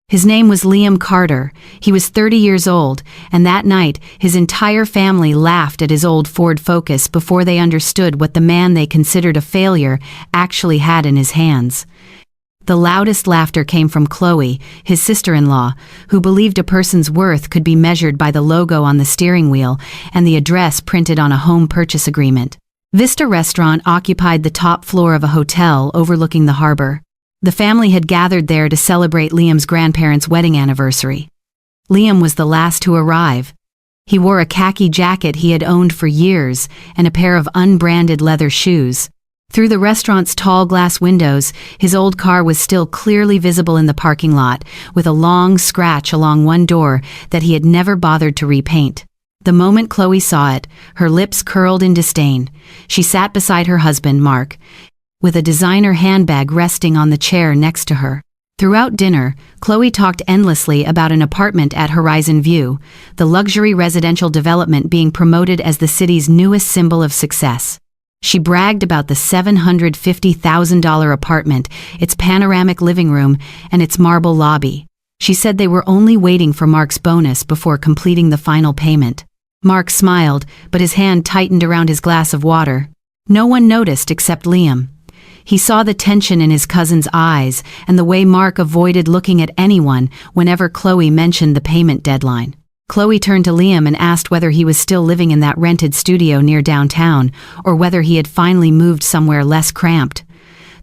His name was Liam Carter. He was 30 years old, and that night, his entire family laughed at his old Ford Focus before they understood what the man they considered a failure actually had in his hands. The loudest laughter came from Chloe, his sister-in-law, who believed a person's worth could be measured by the logo on the steering wheel and the address printed on a home purchase agreement. Vista Restaurant occupied the top floor of a hotel overlooking the harbor. The family had gathered there to celebrate Liam's grandparents' wedding anniversary. Liam was the last to arrive. He wore a khaki jacket he had owned for years and a pair of unbranded leather shoes. Through the restaurant's tall glass windows, his old car was still clearly visible in the parking lot, with a long scratch along one door that he had never bothered to repaint. The moment Chloe saw it, her lips curled in disdain. She sat beside her husband, Mark, with a designer handbag resting on the chair next to her. Throughout dinner, Chloe talked endlessly about an apartment at Horizon View, the luxury residential development being promoted as the city's newest symbol of success. She bragged about the $750,000 apartment, its panoramic living room, and its marble lobby. She said they were only waiting for Mark's bonus before completing the final payment. Mark smiled, but his hand tightened around his glass of water. No one noticed except Liam. He saw the tension in his cousin's eyes and the way Mark avoided looking at anyone whenever Chloe mentioned the payment deadline. Chloe turned to Liam and asked whether he was still living in that rented studio near downtown or whether he had finally moved somewhere less cramped.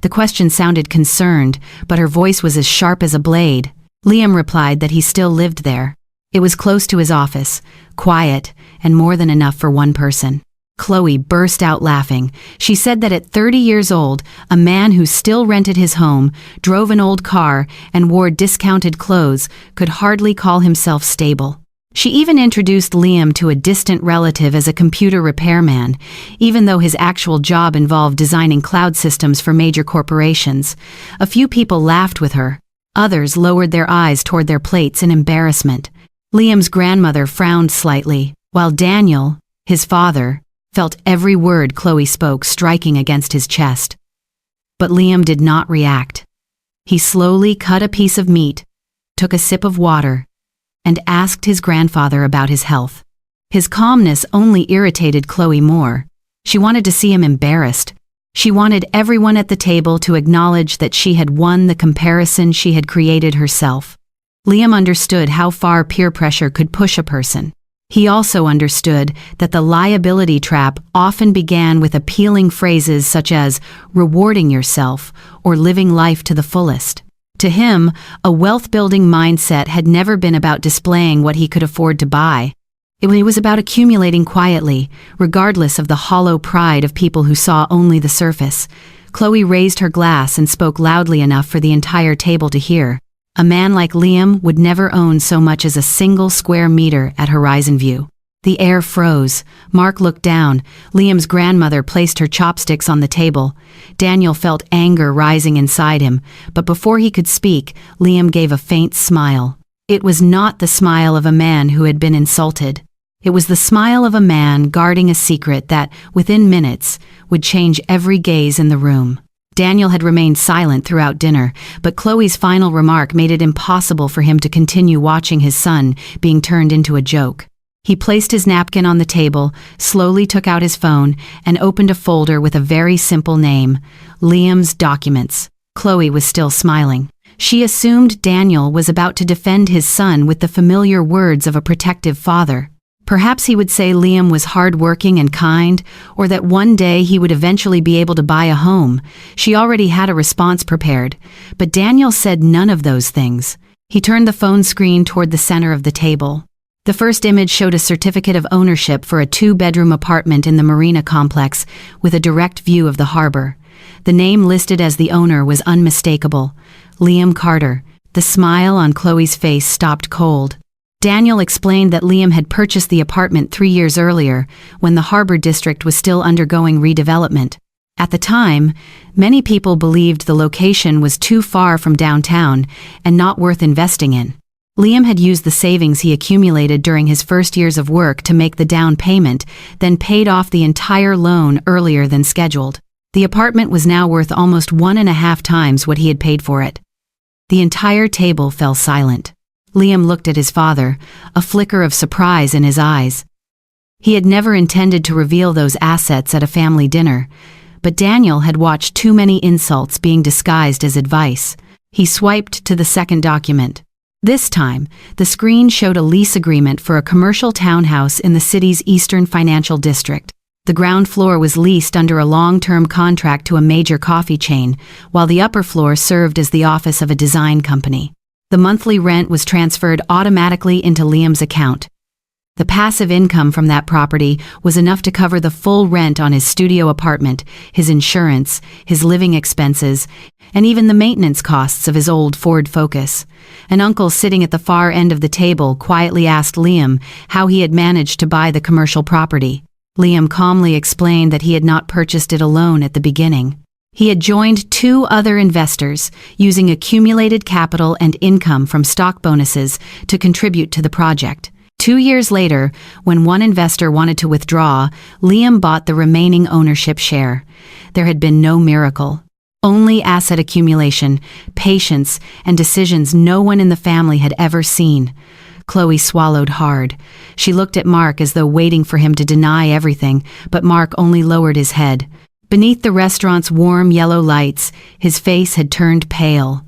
The question sounded concerned, but her voice was as sharp as a blade. Liam replied that he still lived there. It was close to his office, quiet, and more than enough for one person. Chloe burst out laughing. She said that at 30 years old, a man who still rented his home, drove an old car, and wore discounted clothes could hardly call himself stable. She even introduced Liam to a distant relative as a computer repairman, even though his actual job involved designing cloud systems for major corporations. A few people laughed with her. Others lowered their eyes toward their plates in embarrassment. Liam's grandmother frowned slightly, while Daniel, his father, felt every word Chloe spoke striking against his chest. But Liam did not react. He slowly cut a piece of meat, took a sip of water, and asked his grandfather about his health. His calmness only irritated Chloe more. She wanted to see him embarrassed. She wanted everyone at the table to acknowledge that she had won the comparison she had created herself. Liam understood how far peer pressure could push a person. He also understood that the liability trap often began with appealing phrases such as rewarding yourself or living life to the fullest. To him, a wealth-building mindset had never been about displaying what he could afford to buy. It was about accumulating quietly, regardless of the hollow pride of people who saw only the surface. Chloe raised her glass and spoke loudly enough for the entire table to hear. A man like Liam would never own so much as a single square meter at Horizon View. The air froze. Mark looked down. Liam's grandmother placed her chopsticks on the table. Daniel felt anger rising inside him, but before he could speak, Liam gave a faint smile. It was not the smile of a man who had been insulted. It was the smile of a man guarding a secret that, within minutes, would change every gaze in the room. Daniel had remained silent throughout dinner, but Chloe's final remark made it impossible for him to continue watching his son being turned into a joke. He placed his napkin on the table, slowly took out his phone, and opened a folder with a very simple name, Liam's Documents. Chloe was still smiling. She assumed Daniel was about to defend his son with the familiar words of a protective father. Perhaps he would say Liam was hardworking and kind, or that one day he would eventually be able to buy a home. She already had a response prepared, but Daniel said none of those things. He turned the phone screen toward the center of the table. The first image showed a certificate of ownership for a 2-bedroom apartment in the Marina complex with a direct view of the harbor. The name listed as the owner was unmistakable, Liam Carter. The smile on Chloe's face stopped cold. Daniel explained that Liam had purchased the apartment 3 years earlier, when the harbor district was still undergoing redevelopment. At the time, many people believed the location was too far from downtown and not worth investing in. Liam had used the savings he accumulated during his first years of work to make the down payment, then paid off the entire loan earlier than scheduled. The apartment was now worth almost 1.5 times what he had paid for it. The entire table fell silent. Liam looked at his father, a flicker of surprise in his eyes. He had never intended to reveal those assets at a family dinner, but Daniel had watched too many insults being disguised as advice. He swiped to the second document. This time, the screen showed a lease agreement for a commercial townhouse in the city's eastern financial district. The ground floor was leased under a long-term contract to a major coffee chain, while the upper floor served as the office of a design company. The monthly rent was transferred automatically into Liam's account. The passive income from that property was enough to cover the full rent on his studio apartment, his insurance, his living expenses, and even the maintenance costs of his old Ford Focus. An uncle sitting at the far end of the table quietly asked Liam how he had managed to buy the commercial property. Liam calmly explained that he had not purchased it alone at the beginning. He had joined 2 other investors, using accumulated capital and income from stock bonuses to contribute to the project. 2 years later, when one investor wanted to withdraw, Liam bought the remaining ownership share. There had been no miracle. Only asset accumulation, patience, and decisions no one in the family had ever seen. Chloe swallowed hard. She looked at Mark as though waiting for him to deny everything, but Mark only lowered his head. Beneath the restaurant's warm yellow lights, his face had turned pale.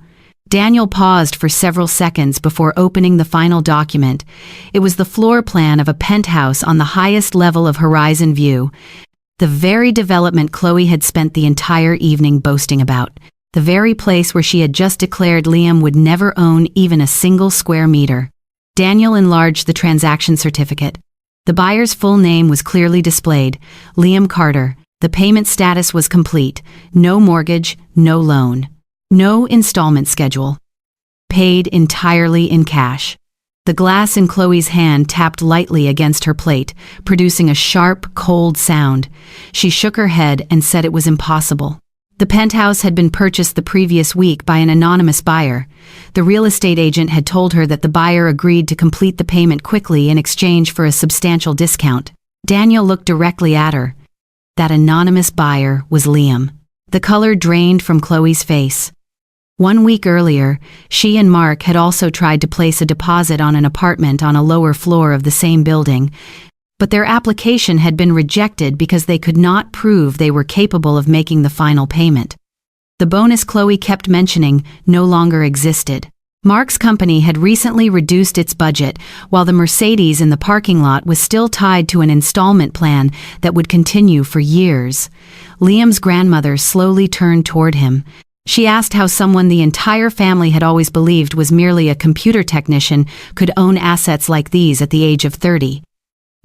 Daniel paused for several seconds before opening the final document. It was the floor plan of a penthouse on the highest level of Horizon View, the very development Chloe had spent the entire evening boasting about, the very place where she had just declared Liam would never own even a single square meter. Daniel enlarged the transaction certificate. The buyer's full name was clearly displayed, Liam Carter. The payment status was complete, no mortgage, no loan, no installment schedule. Paid entirely in cash. The glass in Chloe's hand tapped lightly against her plate, producing a sharp, cold sound. She shook her head and said it was impossible. The penthouse had been purchased the previous week by an anonymous buyer. The real estate agent had told her that the buyer agreed to complete the payment quickly in exchange for a substantial discount. Daniel looked directly at her. That anonymous buyer was Liam. The color drained from Chloe's face. 1 week earlier, she and Mark had also tried to place a deposit on an apartment on a lower floor of the same building, but their application had been rejected because they could not prove they were capable of making the final payment. The bonus Chloe kept mentioning no longer existed. Mark's company had recently reduced its budget, while the Mercedes in the parking lot was still tied to an installment plan that would continue for years. Liam's grandmother slowly turned toward him. She asked how someone the entire family had always believed was merely a computer technician could own assets like these at the age of 30.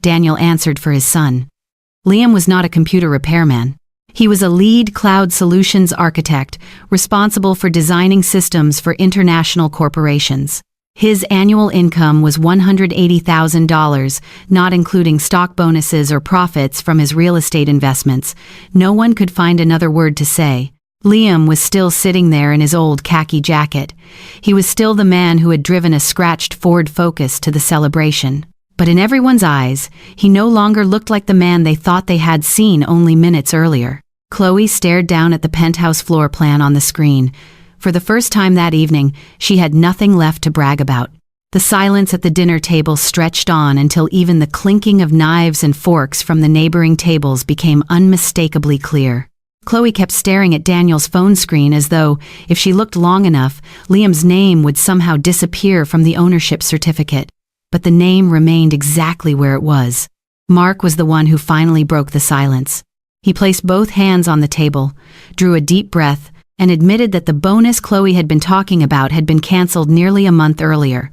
Daniel answered for his son. Liam was not a computer repairman. He was a lead cloud solutions architect, responsible for designing systems for international corporations. His annual income was $180,000, not including stock bonuses or profits from his real estate investments. No one could find another word to say. Liam was still sitting there in his old khaki jacket. He was still the man who had driven a scratched Ford Focus to the celebration. But in everyone's eyes, he no longer looked like the man they thought they had seen only minutes earlier. Chloe stared down at the penthouse floor plan on the screen. For the first time that evening, she had nothing left to brag about. The silence at the dinner table stretched on until even the clinking of knives and forks from the neighboring tables became unmistakably clear. Chloe kept staring at Daniel's phone screen as though, if she looked long enough, Liam's name would somehow disappear from the ownership certificate. But the name remained exactly where it was. Mark was the one who finally broke the silence. He placed both hands on the table, drew a deep breath, and admitted that the bonus Chloe had been talking about had been canceled nearly a month earlier.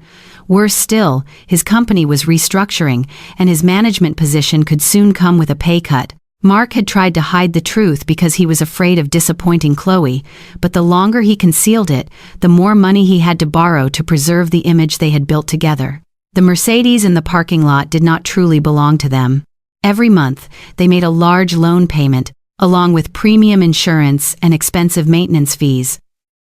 Worse still, his company was restructuring, and his management position could soon come with a pay cut. Mark had tried to hide the truth because he was afraid of disappointing Chloe, but the longer he concealed it, the more money he had to borrow to preserve the image they had built together. The Mercedes in the parking lot did not truly belong to them. Every month, they made a large loan payment, along with premium insurance and expensive maintenance fees.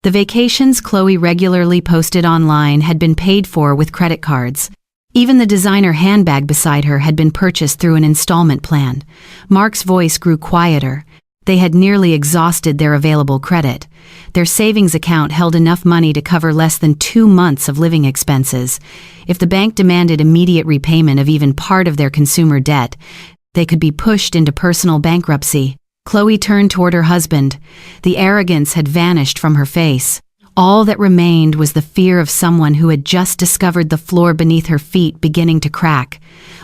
The vacations Chloe regularly posted online had been paid for with credit cards. Even the designer handbag beside her had been purchased through an installment plan. Mark's voice grew quieter. They had nearly exhausted their available credit. Their savings account held enough money to cover less than 2 months of living expenses. If the bank demanded immediate repayment of even part of their consumer debt, they could be pushed into personal bankruptcy. Chloe turned toward her husband. The arrogance had vanished from her face. All that remained was the fear of someone who had just discovered the floor beneath her feet beginning to crack.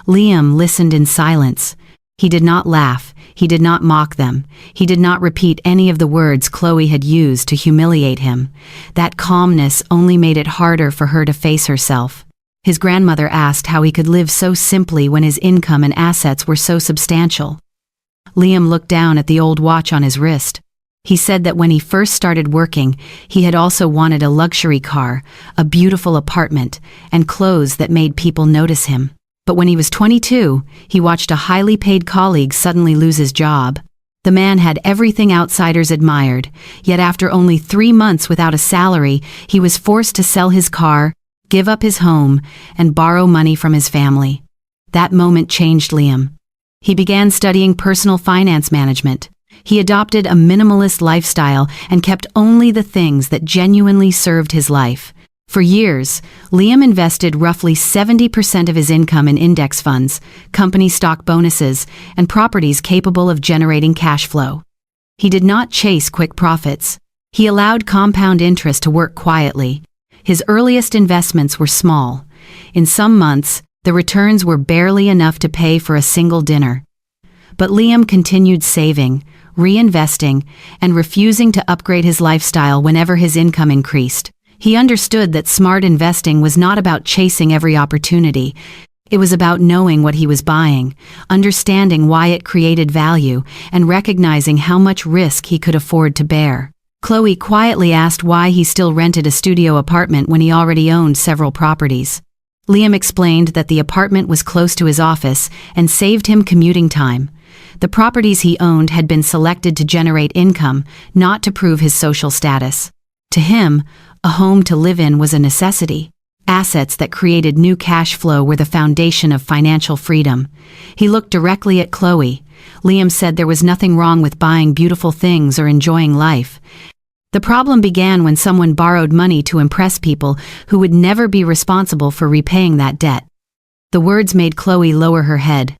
Liam listened in silence. He did not laugh. He did not mock them. He did not repeat any of the words Chloe had used to humiliate him. That calmness only made it harder for her to face herself. His grandmother asked how he could live so simply when his income and assets were so substantial. Liam looked down at the old watch on his wrist. He said that when he first started working, he had also wanted a luxury car, a beautiful apartment, and clothes that made people notice him. But when he was 22, he watched a highly paid colleague suddenly lose his job. The man had everything outsiders admired, yet after only 3 months without a salary, he was forced to sell his car, give up his home, and borrow money from his family. That moment changed Liam. He began studying personal finance management. He adopted a minimalist lifestyle and kept only the things that genuinely served his life. For years, Liam invested roughly 70% of his income in index funds, company stock bonuses, and properties capable of generating cash flow. He did not chase quick profits. He allowed compound interest to work quietly. His earliest investments were small. In some months, the returns were barely enough to pay for a single dinner. But Liam continued saving, reinvesting, and refusing to upgrade his lifestyle whenever his income increased. He understood that smart investing was not about chasing every opportunity. It was about knowing what he was buying, understanding why it created value, and recognizing how much risk he could afford to bear. Chloe quietly asked why he still rented a studio apartment when he already owned several properties. Liam explained that the apartment was close to his office and saved him commuting time. The properties he owned had been selected to generate income, not to prove his social status. To him, a home to live in was a necessity. Assets that created new cash flow were the foundation of financial freedom. He looked directly at Chloe. Liam said there was nothing wrong with buying beautiful things or enjoying life. The problem began when someone borrowed money to impress people who would never be responsible for repaying that debt. The words made Chloe lower her head.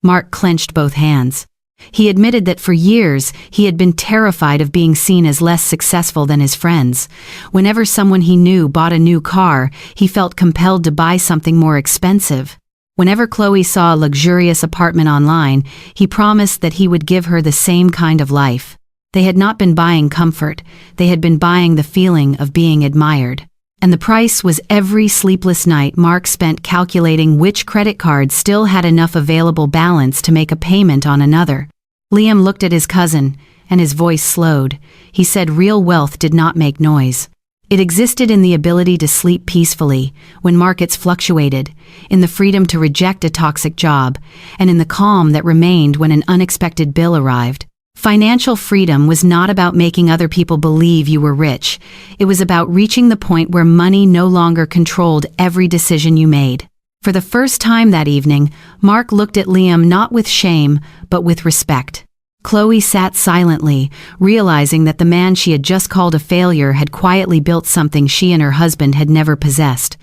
Mark clenched both hands. He admitted that for years he had been terrified of being seen as less successful than his friends. Whenever someone he knew bought a new car, he felt compelled to buy something more expensive. Whenever Chloe saw a luxurious apartment online, he promised that he would give her the same kind of life. They had not been buying comfort, they had been buying the feeling of being admired. And the price was every sleepless night Mark spent calculating which credit card still had enough available balance to make a payment on another. Liam looked at his cousin, and his voice slowed. He said real wealth did not make noise. It existed in the ability to sleep peacefully when markets fluctuated, in the freedom to reject a toxic job, and in the calm that remained when an unexpected bill arrived. Financial freedom was not about making other people believe you were rich. It was about reaching the point where money no longer controlled every decision you made. For the first time that evening, Mark looked at Liam not with shame, but with respect. Chloe sat silently, realizing that the man she had just called a failure had quietly built something she and her husband had never possessed.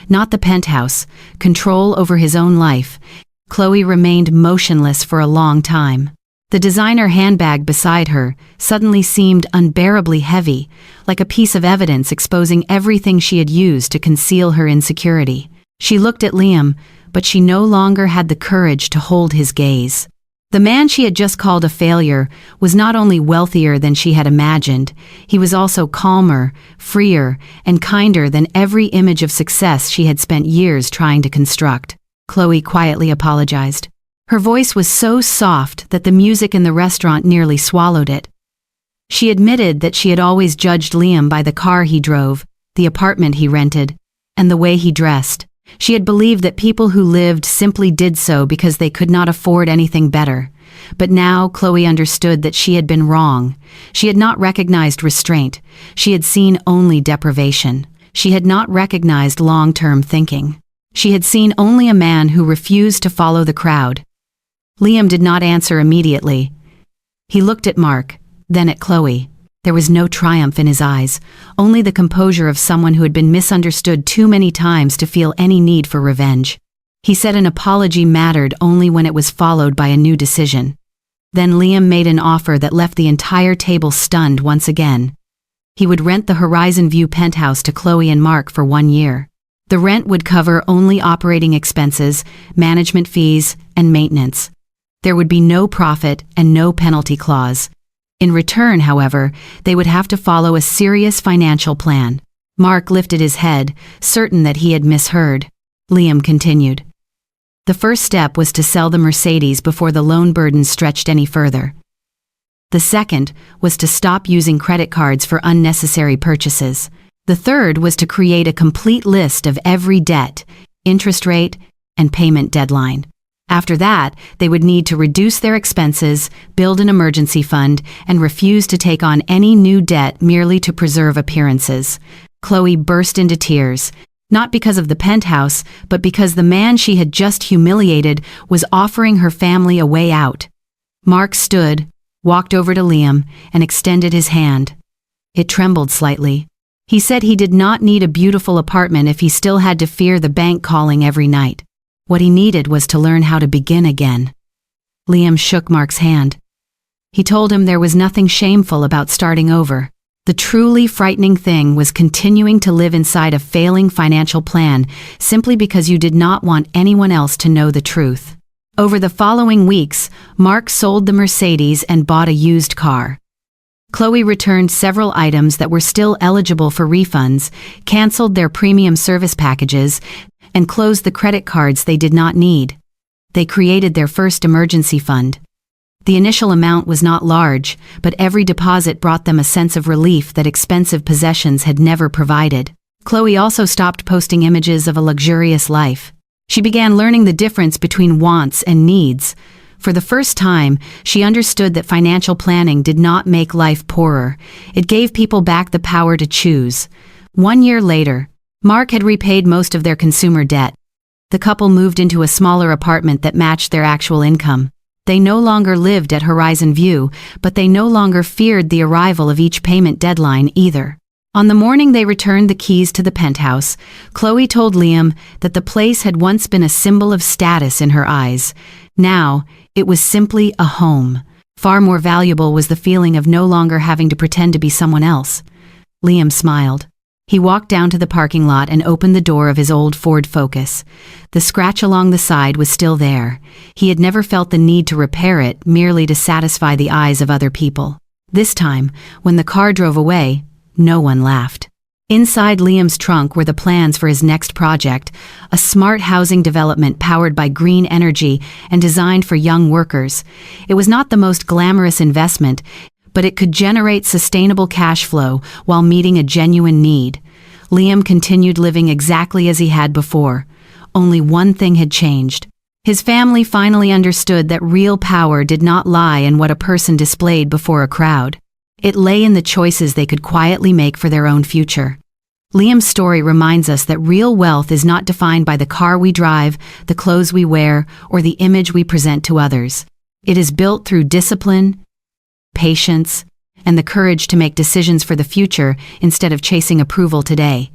Not the penthouse, control over his own life. Chloe remained motionless for a long time. The designer handbag beside her suddenly seemed unbearably heavy, like a piece of evidence exposing everything she had used to conceal her insecurity. She looked at Liam, but she no longer had the courage to hold his gaze. The man she had just called a failure was not only wealthier than she had imagined, he was also calmer, freer, and kinder than every image of success she had spent years trying to construct. Chloe quietly apologized. Her voice was so soft that the music in the restaurant nearly swallowed it. She admitted that she had always judged Liam by the car he drove, the apartment he rented, and the way he dressed. She had believed that people who lived simply did so because they could not afford anything better. But now Chloe understood that she had been wrong. She had not recognized restraint. She had seen only deprivation. She had not recognized long-term thinking. She had seen only a man who refused to follow the crowd. Liam did not answer immediately. He looked at Mark, then at Chloe. There was no triumph in his eyes, only the composure of someone who had been misunderstood too many times to feel any need for revenge. He said an apology mattered only when it was followed by a new decision. Then Liam made an offer that left the entire table stunned once again. He would rent the Horizon View penthouse to Chloe and Mark for 1 year. The rent would cover only operating expenses, management fees, and maintenance. There would be no profit and no penalty clause. In return, however, they would have to follow a serious financial plan. Mark lifted his head, certain that he had misheard. Liam continued. The first step was to sell the Mercedes before the loan burden stretched any further. The second was to stop using credit cards for unnecessary purchases. The third was to create a complete list of every debt, interest rate, and payment deadline. After that, they would need to reduce their expenses, build an emergency fund, and refuse to take on any new debt merely to preserve appearances. Chloe burst into tears, not because of the penthouse, but because the man she had just humiliated was offering her family a way out. Mark stood, walked over to Liam, and extended his hand. It trembled slightly. He said he did not need a beautiful apartment if he still had to fear the bank calling every night. What he needed was to learn how to begin again. Liam shook Mark's hand. He told him there was nothing shameful about starting over. The truly frightening thing was continuing to live inside a failing financial plan simply because you did not want anyone else to know the truth. Over the following weeks, Mark sold the Mercedes and bought a used car. Chloe returned several items that were still eligible for refunds, canceled their premium service packages, and closed the credit cards they did not need. They created their first emergency fund. The initial amount was not large, but every deposit brought them a sense of relief that expensive possessions had never provided. Chloe also stopped posting images of a luxurious life. She began learning the difference between wants and needs. For the first time, she understood that financial planning did not make life poorer. It gave people back the power to choose. 1 year later, Mark had repaid most of their consumer debt. The couple moved into a smaller apartment that matched their actual income. They no longer lived at Horizon View, but they no longer feared the arrival of each payment deadline either. On the morning they returned the keys to the penthouse, Chloe told Liam that the place had once been a symbol of status in her eyes. Now, it was simply a home. Far more valuable was the feeling of no longer having to pretend to be someone else. Liam smiled. He walked down to the parking lot and opened the door of his old Ford Focus. The scratch along the side was still there. He had never felt the need to repair it merely to satisfy the eyes of other people. This time, when the car drove away, no one laughed. Inside Liam's trunk were the plans for his next project, a smart housing development powered by green energy and designed for young workers. It was not the most glamorous investment, but it could generate sustainable cash flow while meeting a genuine need. Liam continued living exactly as he had before. Only one thing had changed. His family finally understood that real power did not lie in what a person displayed before a crowd. It lay in the choices they could quietly make for their own future. Liam's story reminds us that real wealth is not defined by the car we drive, the clothes we wear, or the image we present to others. It is built through discipline, patience, and the courage to make decisions for the future instead of chasing approval today.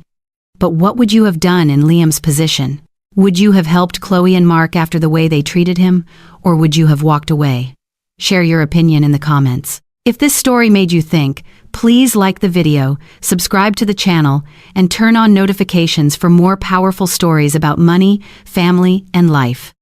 But what would you have done in Liam's position? Would you have helped Chloe and Mark after the way they treated him, or would you have walked away? Share your opinion in the comments. If this story made you think, please like the video, subscribe to the channel, and turn on notifications for more powerful stories about money, family, and life.